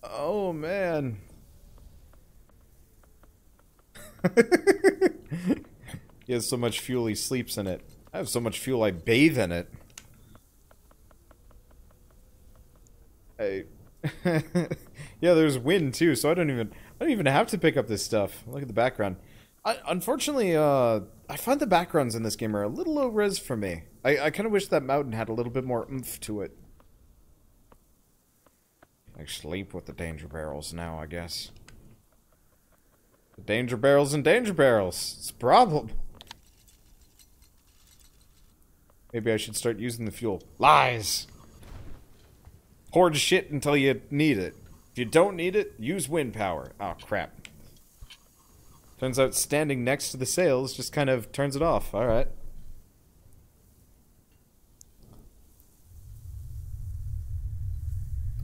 Oh, man. He has so much fuel he sleeps in it. I have so much fuel I bathe in it. I... Yeah, there's wind too, so I don't even have to pick up this stuff. Look at the background. Unfortunately, I find the backgrounds in this game are a little low res for me. I kind of wish that mountain had a little bit more oomph to it. I sleep with the danger barrels now, I guess. The danger barrels and danger barrels. It's a problem. Maybe I should start using the fuel. Lies! Hoard shit until you need it. If you don't need it, use wind power. Oh, crap. Turns out standing next to the sails just kind of turns it off. Alright.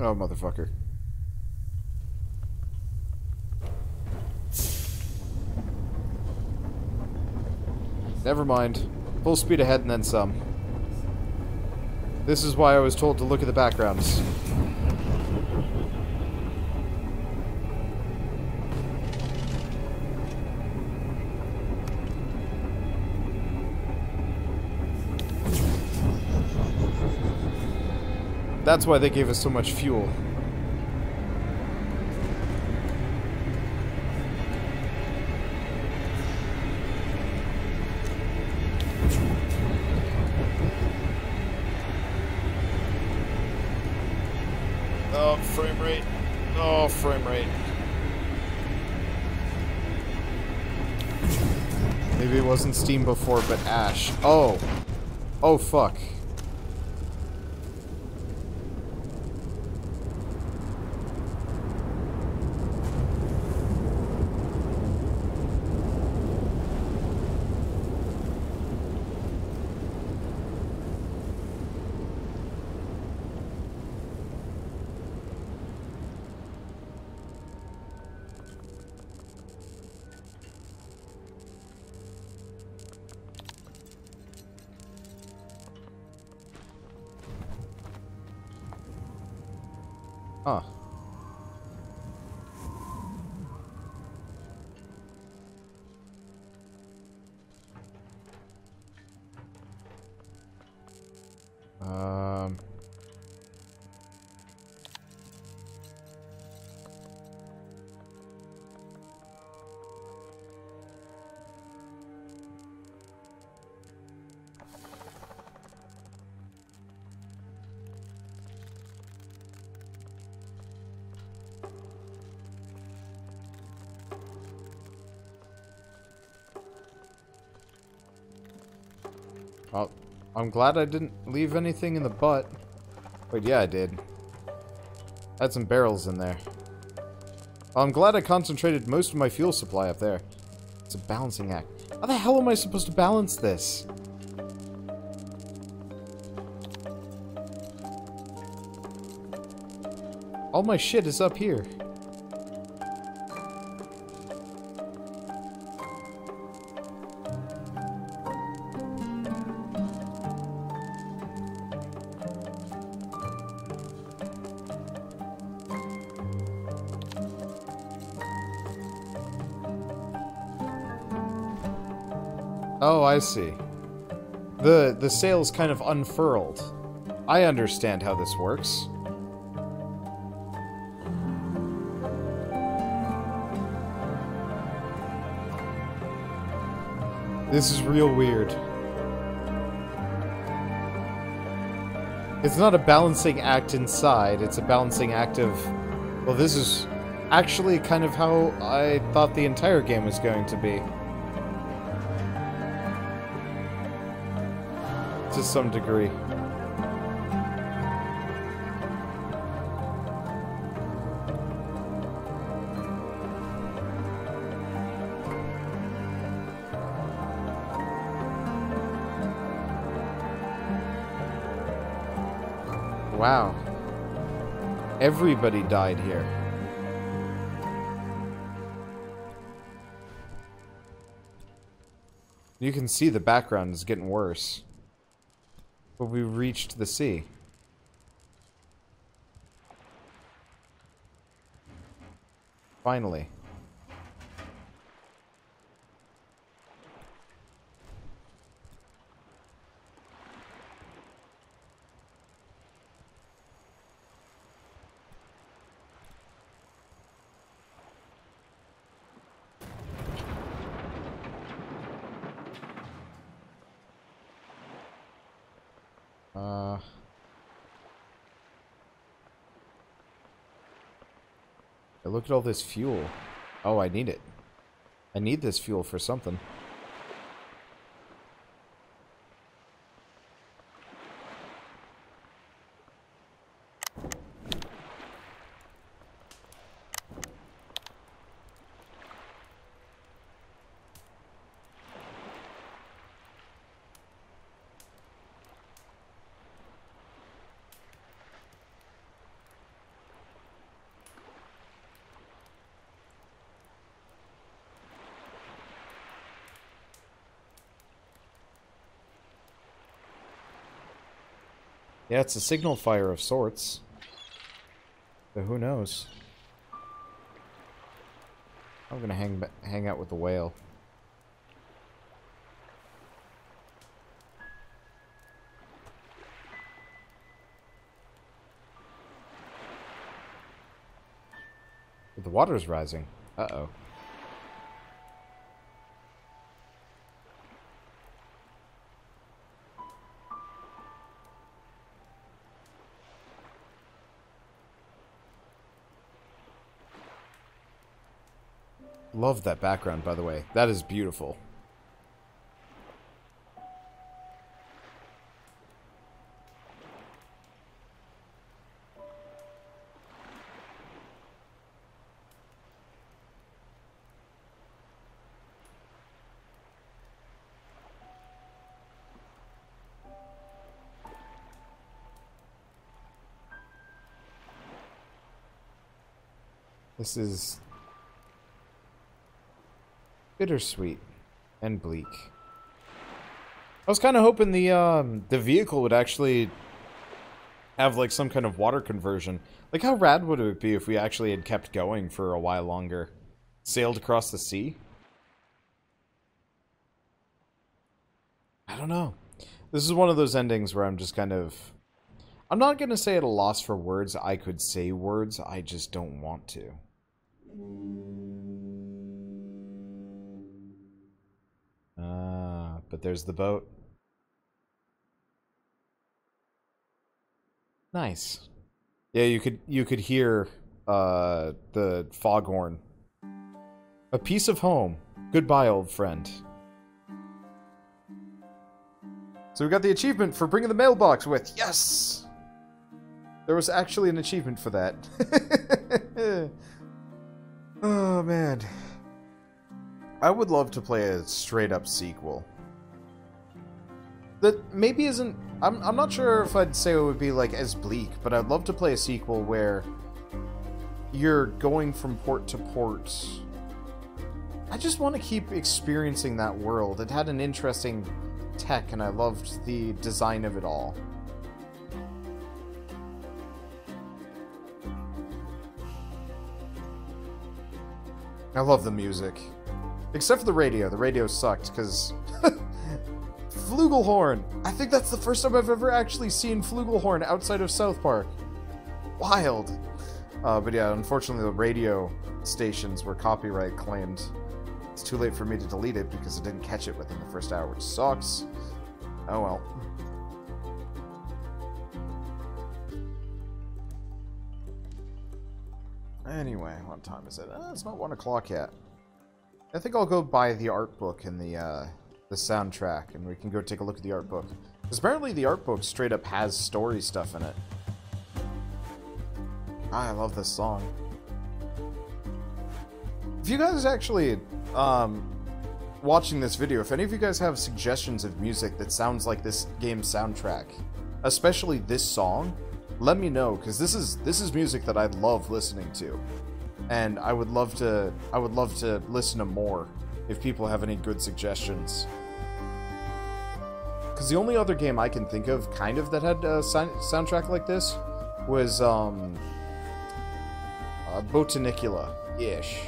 Oh, motherfucker. Never mind. Full speed ahead and then some. This is why I was told to look at the backgrounds. That's why they gave us so much fuel. Oh, frame rate. Oh, frame rate. Maybe it wasn't Steam before, but Ash. Oh. Oh, fuck. Huh. Um... Well, I'm glad I didn't leave anything in the butt. Wait, yeah, I did. Had some barrels in there. Well, I'm glad I concentrated most of my fuel supply up there. It's a balancing act. How the hell am I supposed to balance this? All my shit is up here. Oh, I see. The sail's kind of unfurled. I understand how this works. This is real weird. It's not a balancing act inside, it's a balancing act of... Well, this is actually kind of how I thought the entire game was going to be. To some degree. Wow. Everybody died here. You can see the background is getting worse. But we reached the sea. Finally. Look at all this fuel. Oh, I need it. I need this fuel for something. Yeah, it's a signal fire of sorts. But who knows? I'm gonna hang out with the whale. The water's rising. Uh-oh. Love that background, by the way. That is beautiful. This is bittersweet and bleak. I was kind of hoping the vehicle would actually have like some kind of water conversion. Like, how rad would it be if we actually had kept going for a while longer? Sailed across the sea? I don't know. This is one of those endings where I'm just kind of... I'm not going to say at a loss for words. I could say words, I just don't want to. But there's the boat. Nice. Yeah, you could hear the foghorn. A piece of home. Goodbye, old friend. So we got the achievement for bringing the mailbox with. Yes! There was actually an achievement for that. Oh, man. I would love to play a straight-up sequel. That maybe isn't... I'm not sure if I'd say it would be, like, as bleak, but I'd love to play a sequel where you're going from port to port. I just want to keep experiencing that world. It had an interesting tech, and I loved the design of it all. I love the music. Except for the radio. The radio sucked, because... Flugelhorn! I think that's the first time I've ever actually seen Flugelhorn outside of South Park. Wild! But yeah, unfortunately the radio stations were copyright claimed. It's too late for me to delete it because I didn't catch it within the first hour, which sucks. Oh well. Anyway, what time is it? It's not 1 o'clock yet. I think I'll go buy the art book and the soundtrack, and we can go take a look at the art book. Because apparently the art book straight up has story stuff in it. I love this song. If you guys actually, watching this video, if any of you guys have suggestions of music that sounds like this game's soundtrack, especially this song, let me know, because this is music that I love listening to. And I would love to listen to more if people have any good suggestions. Because the only other game I can think of, kind of, that had a soundtrack like this was, Botanicula-ish.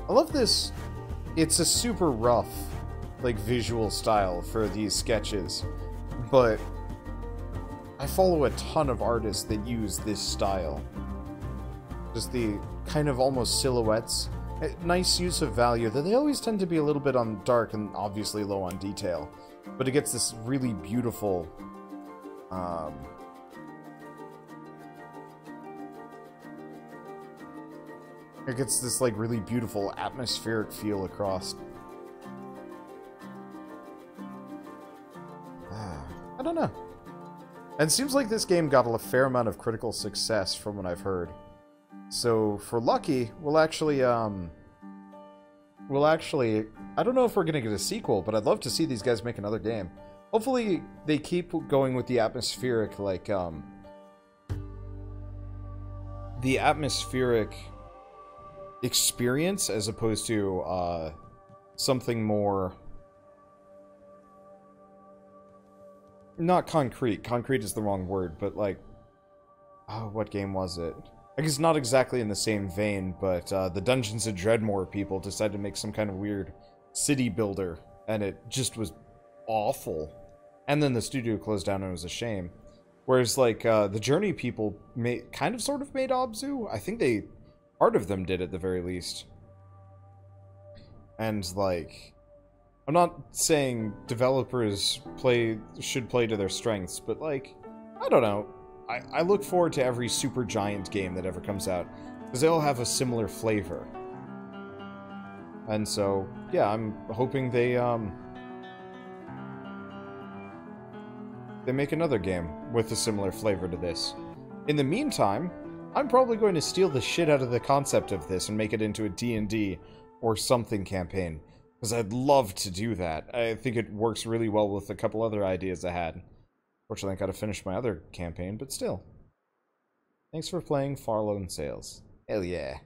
I love this. It's a super rough, like, visual style for these sketches, but I follow a ton of artists that use this style. Just the kind of almost silhouettes. Nice use of value, that they always tend to be a little bit on dark and obviously low on detail. But it gets this really beautiful, it gets this, like, really beautiful atmospheric feel across. I don't know. And it seems like this game got a fair amount of critical success from what I've heard. So, for Lucky, we'll actually, I don't know if we're gonna get a sequel, but I'd love to see these guys make another game. Hopefully, they keep going with the atmospheric, like, the atmospheric experience, as opposed to, something more... Not concrete. Concrete is the wrong word, but, like... Oh, what game was it? I guess not exactly in the same vein, but the Dungeons & Dreadmore people decided to make some kind of weird city builder, and it just was awful. And then the studio closed down, and it was a shame. Whereas, like, the Journey people kind of sort of made Obzu. I think part of them did at the very least. And, like... I'm not saying developers should play to their strengths, but, like, I don't know. I look forward to every super giant game that ever comes out, because they all have a similar flavor. And so, yeah, I'm hoping they make another game with a similar flavor to this. In the meantime, I'm probably going to steal the shit out of the concept of this and make it into a D&D or something campaign. Because I'd love to do that. I think it works really well with a couple other ideas I had. Fortunately, I gotta finish my other campaign, but still. Thanks for playing Far Lone Sails. Hell yeah.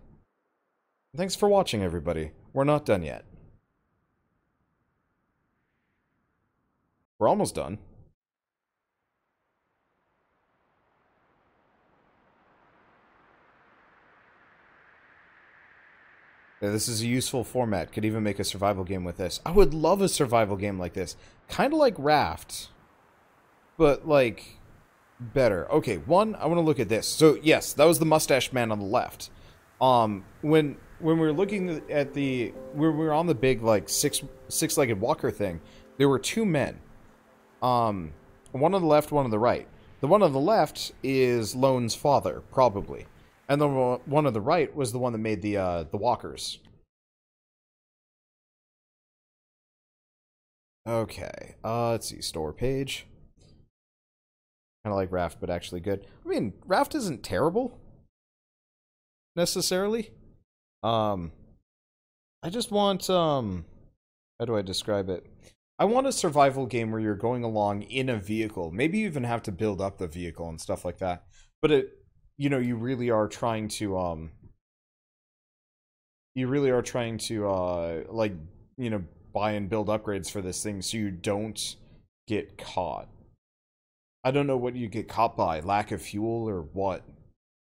Thanks for watching, everybody. We're not done yet. We're almost done. Yeah, this is a useful format. Could even make a survival game with this. I would love a survival game like this. Kind of like Raft. But, like, better. Okay, one, I want to look at this. So, yes, that was the mustache man on the left. When we were looking at when we were on the big, like, six-legged walker thing, there were two men. One on the left, one on the right. The one on the left is Lone's father, probably. And the one on the right was the one that made the walkers. Okay, let's see, store page. Kind of like Raft, but actually good. I mean, Raft isn't terrible, necessarily. I just want, how do I describe it? I want a survival game where you're going along in a vehicle. Maybe you even have to build up the vehicle and stuff like that. But you know, you really are trying to, like, you know, buy and build upgrades for this thing so you don't get caught. I don't know what you get caught by, lack of fuel or what.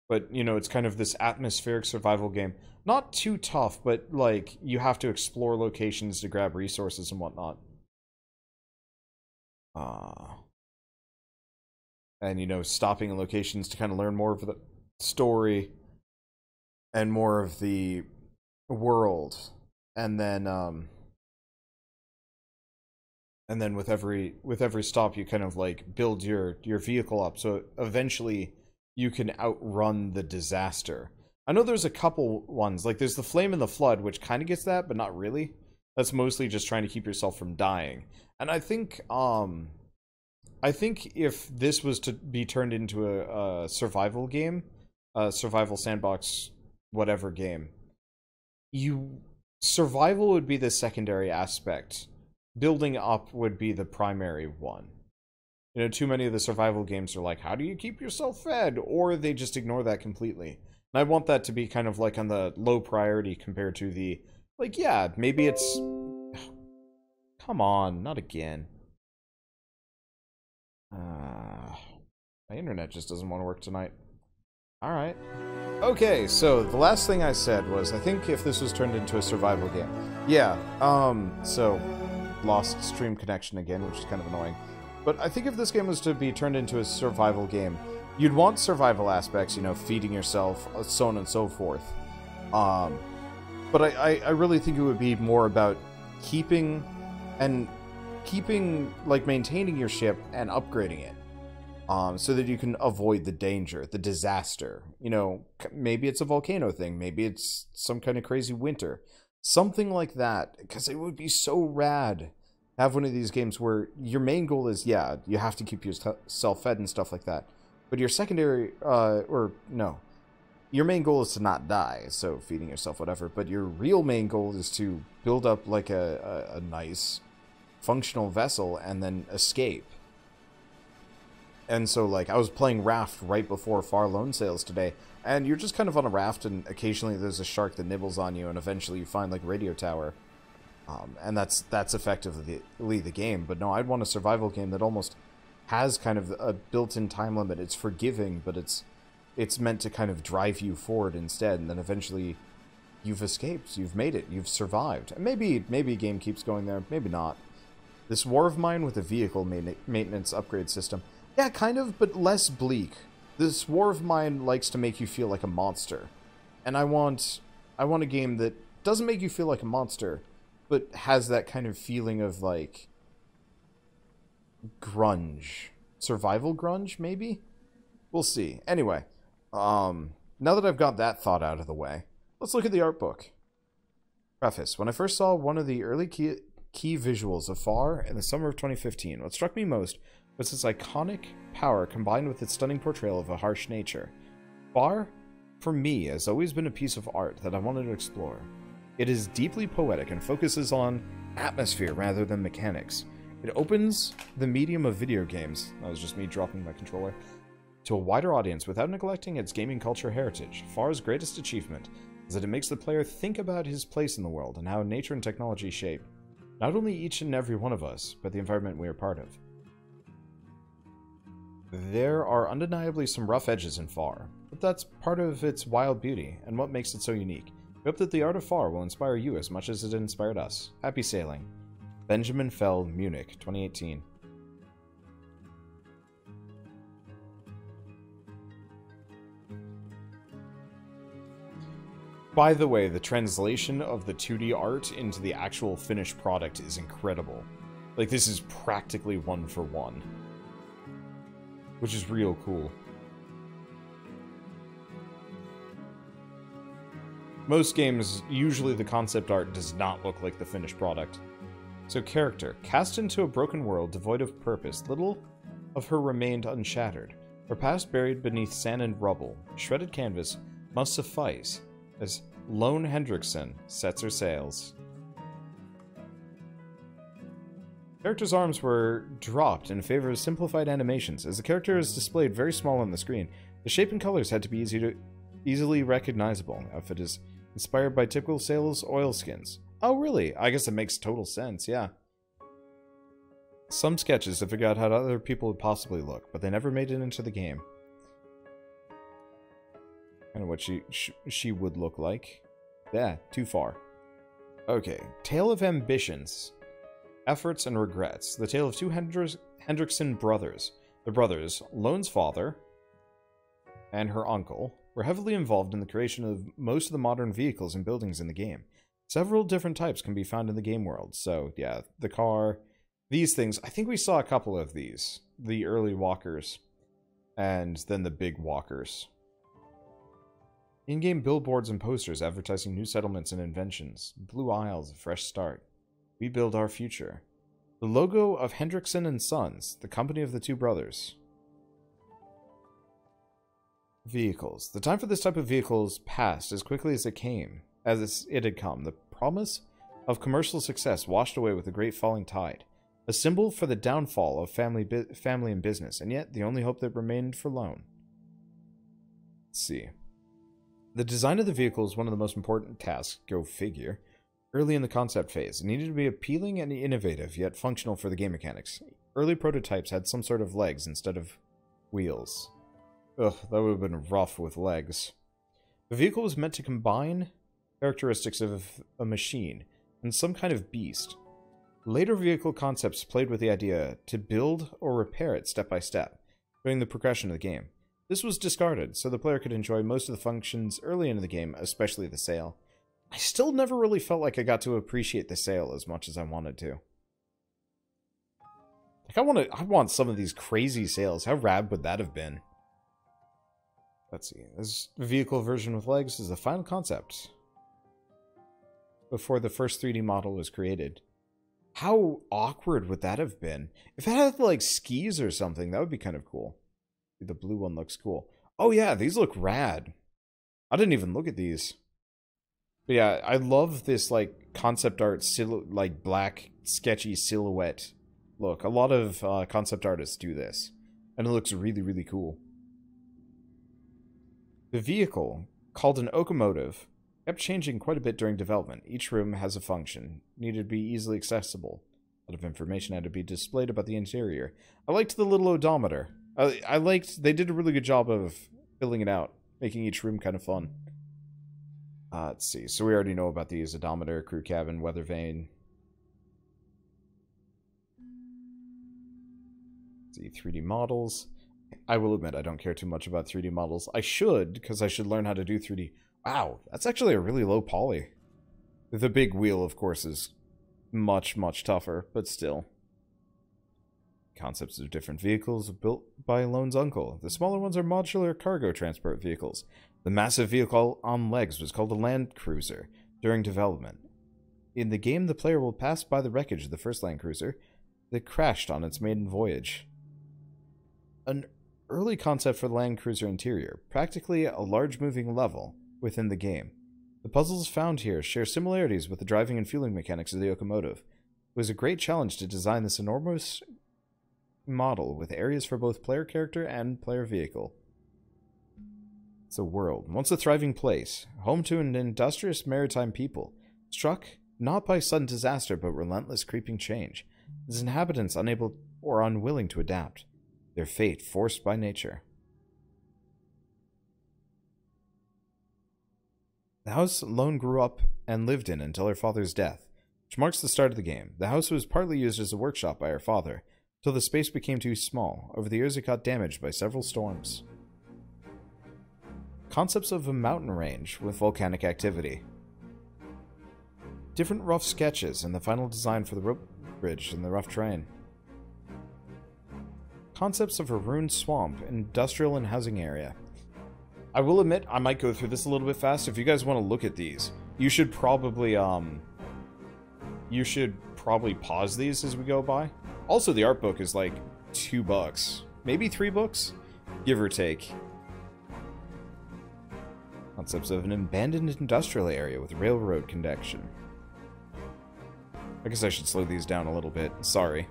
But, you know, it's kind of this atmospheric survival game. Not too tough, but, like, you have to explore locations to grab resources and whatnot. And, you know, stopping in locations to kind of learn more of the story and more of the world. And then with every stop, you kind of, like, build your vehicle up, so eventually you can outrun the disaster. I know there's a couple ones, like there's the Flame and the Flood, which kind of gets that, but not really. That's mostly just trying to keep yourself from dying. And I think if this was to be turned into a survival game, a survival sandbox, whatever game, survival would be the secondary aspect. Building up would be the primary one. You know, too many of the survival games are like, how do you keep yourself fed? Or they just ignore that completely. And I want that to be kind of like on the low priority compared to the, like, yeah, maybe it's... Come on, not again. My internet just doesn't want to work tonight. Alright. Okay, so the last thing I said was, I think if this was turned into a survival game. Yeah, so, lost stream connection again, which is kind of annoying. But I think if this game was to be turned into a survival game, you'd want survival aspects, you know, feeding yourself, so on and so forth. But I really think it would be more about keeping, like, maintaining your ship and upgrading it. So that you can avoid the danger, the disaster. You know, maybe it's a volcano thing, maybe it's some kind of crazy winter. Something like that, because it would be so rad to have one of these games where your main goal is, yeah, you have to keep yourself fed and stuff like that. But your secondary, your main goal is to not die, so feeding yourself, whatever. But your real main goal is to build up, like, a nice, functional vessel and then escape. And so, like, I was playing Raft right before Far Lone Sails today, and you're just kind of on a raft, and occasionally there's a shark that nibbles on you, and eventually you find, like, a radio tower. And that's effectively the game. But no, I'd want a survival game that almost has kind of a built-in time limit. It's forgiving, but it's meant to kind of drive you forward instead, and then eventually you've escaped, you've made it, you've survived. And maybe a game keeps going there, maybe not. This War of Mine with a vehicle maintenance upgrade system. Yeah, kind of, but less bleak. This War of Mine likes to make you feel like a monster. And I want a game that doesn't make you feel like a monster, but has that kind of feeling of, like, grunge. Survival grunge, maybe? We'll see. Anyway, now that I've got that thought out of the way, let's look at the art book. Preface. When I first saw one of the early key visuals of Far in the summer of 2015, what struck me most was its iconic power combined with its stunning portrayal of a harsh nature. Far, for me, has always been a piece of art that I wanted to explore. It is deeply poetic and focuses on atmosphere rather than mechanics. It opens the medium of video games, that was just me dropping my controller, to a wider audience without neglecting its gaming culture heritage. Far's greatest achievement is that it makes the player think about his place in the world and how nature and technology shape not only each and every one of us, but the environment we are part of. There are undeniably some rough edges in Far, but that's part of its wild beauty and what makes it so unique. We hope that the art of Far will inspire you as much as it inspired us. Happy sailing. Benjamin Fell, Munich, 2018. By the way, the translation of the 2D art into the actual finished product is incredible. Like, this is practically one for one. Which is real cool. Most games, usually the concept art does not look like the finished product. So character. Cast into a broken world devoid of purpose, little of her remained unshattered. Her past buried beneath sand and rubble. Shredded canvas must suffice as Lone Hendrickson sets her sails. Character's arms were dropped in favor of simplified animations. As the character is displayed very small on the screen, the shape and colors had to be easily recognizable. Outfit is inspired by typical sailors' oilskins. Oh, really? I guess it makes total sense, yeah. Some sketches have figured out how other people would possibly look, but they never made it into the game. Kind of what she would look like. Yeah, too far. Okay, Tale of Ambitions. Efforts and Regrets. The tale of two Hendrickson brothers. The brothers, Lone's father and her uncle, were heavily involved in the creation of most of the modern vehicles and buildings in the game. Several different types can be found in the game world. So, yeah, the car, these things. I think we saw a couple of these. The early walkers, and then the big walkers. In-game billboards and posters advertising new settlements and inventions. Blue Isles, a fresh start. We build our future. The logo of Hendrickson and Sons, the company of the two brothers. Vehicles. The time for this type of vehicles passed as quickly as it came, it had come. The promise of commercial success washed away with the great falling tide. a symbol for the downfall of family and business, and yet the only hope that remained for loan. Let's see. The design of the vehicle is one of the most important tasks, go figure. Early in the concept phase, it needed to be appealing and innovative, yet functional for the game mechanics. Early prototypes had some sort of legs instead of wheels. Ugh, that would have been rough with legs. The vehicle was meant to combine characteristics of a machine and some kind of beast. Later vehicle concepts played with the idea to build or repair it step by step, during the progression of the game. This was discarded, so the player could enjoy most of the functions early in the game, especially the sail. I still never really felt like I got to appreciate the sail as much as I wanted to. Like, I want some of these crazy sails. How rad would that have been? Let's see. This vehicle version with legs is the final concept before the first 3D model was created. How awkward would that have been? If it had, like, skis or something, that would be kind of cool. The blue one looks cool. Oh, yeah, these look rad. I didn't even look at these. But yeah, I love this, like, concept art, like, black, sketchy silhouette look. A lot of concept artists do this. And it looks really, really cool. The vehicle, called an locomotive, kept changing quite a bit during development. Each room has a function, needed to be easily accessible. A lot of information had to be displayed about the interior. I liked the little odometer. I liked, they did a really good job of filling it out, making each room kind of fun. Let's see, so we already know about these: odometer, crew cabin, weather vane. Let's see, 3D models. I will admit, I don't care too much about 3D models. I should, because I should learn how to do 3D. Wow, that's actually a really low poly. The big wheel, of course, is much, much tougher, but still. Concepts of different vehicles built by Lone's uncle. The smaller ones are modular cargo transport vehicles. The massive vehicle on legs was called a land cruiser during development. In the game, the player will pass by the wreckage of the first land cruiser that crashed on its maiden voyage. An early concept for the land cruiser interior, practically a large moving level within the game. The puzzles found here share similarities with the driving and fueling mechanics of the locomotive. It was a great challenge to design this enormous model with areas for both player character and player vehicle. It's a world, once a thriving place, home to an industrious maritime people, struck not by sudden disaster but relentless creeping change, its inhabitants unable or unwilling to adapt, their fate forced by nature. The house Lone grew up and lived in until her father's death, which marks the start of the game. The house was partly used as a workshop by her father, till the space became too small. Over the years it got damaged by several storms. Concepts of a mountain range with volcanic activity. Different rough sketches and the final design for the rope bridge and the rough terrain. Concepts of a ruined swamp, industrial and housing area. I will admit, I might go through this a little bit fast. If you guys want to look at these, you should probably pause these as we go by. Also, the art book is like $2, maybe $3, give or take. Concepts of an abandoned industrial area with railroad connection. I guess I should slow these down a little bit. Sorry.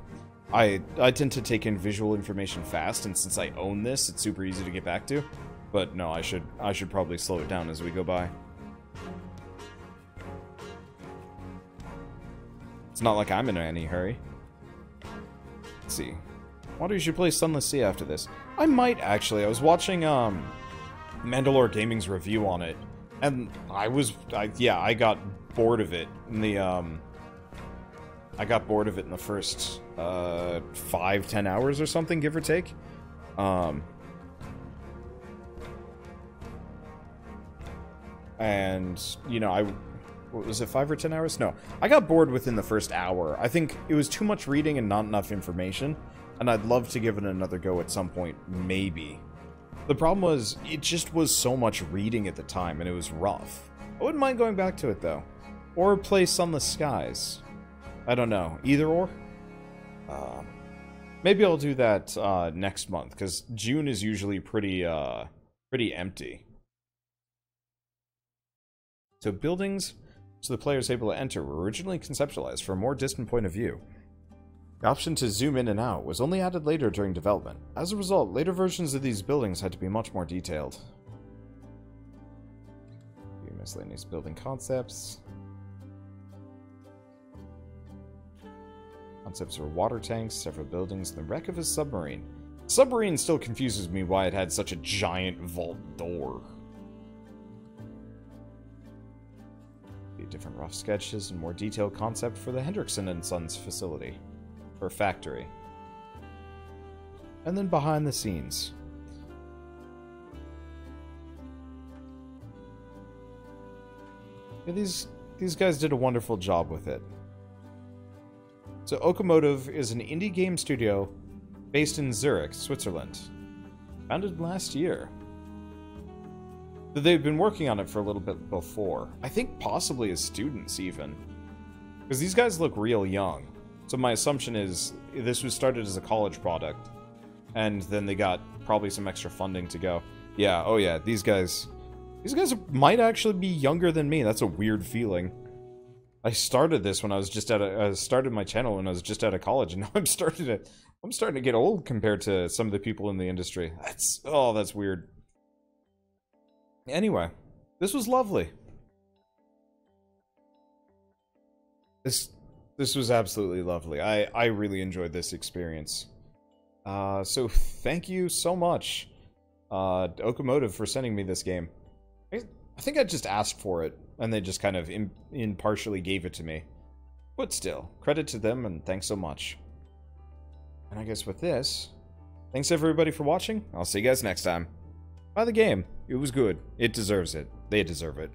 I tend to take in visual information fast, and since I own this, it's super easy to get back to. But no, I should probably slow it down as we go by. It's not like I'm in any hurry. Let's see. Wonder you should play Sunless Sea after this. I might actually. I was watching Mandalore Gaming's review on it, and I got bored of it in the first 5-10 hours or something, give or take. And you know, what was it, 5 or 10 hours? No, I got bored within the first hour. I think it was too much reading and not enough information, and I'd love to give it another go at some point, maybe. The problem was, it just was so much reading at the time, and it was rough. I wouldn't mind going back to it, though. Or play Sunless Skies. I don't know. Either or. Maybe I'll do that next month, because June is usually pretty empty. So buildings, so the player is able to enter, were originally conceptualized from a more distant point of view. The option to zoom in and out was only added later during development. As a result, later versions of these buildings had to be much more detailed. A few miscellaneous building concepts. Concepts were water tanks, several buildings, and the wreck of a submarine. Submarine still confuses me why it had such a giant vault door. Different rough sketches and more detailed concept for the Hendrickson and Sons facility. Or factory. And then behind the scenes. Yeah, these guys did a wonderful job with it. So Okomotive is an indie game studio based in Zurich, Switzerland. Founded last year. They've been working on it for a little bit before. I think possibly as students, even. Because these guys look real young. So my assumption is this was started as a college product. And then they got probably some extra funding to go. Yeah, oh yeah, these guys might actually be younger than me. That's a weird feeling. I started this when I was just started my channel when I was just out of college, and now I'm starting to get old compared to some of the people in the industry. That's weird. Anyway, this was lovely. This was absolutely lovely. I really enjoyed this experience. So thank you so much, Okomotive, for sending me this game. I think I just asked for it, and they just kind of impartially gave it to me. But still, credit to them, and thanks so much. And I guess with this, thanks everybody for watching. I'll see you guys next time. Buy the game. It was good. It deserves it. They deserve it.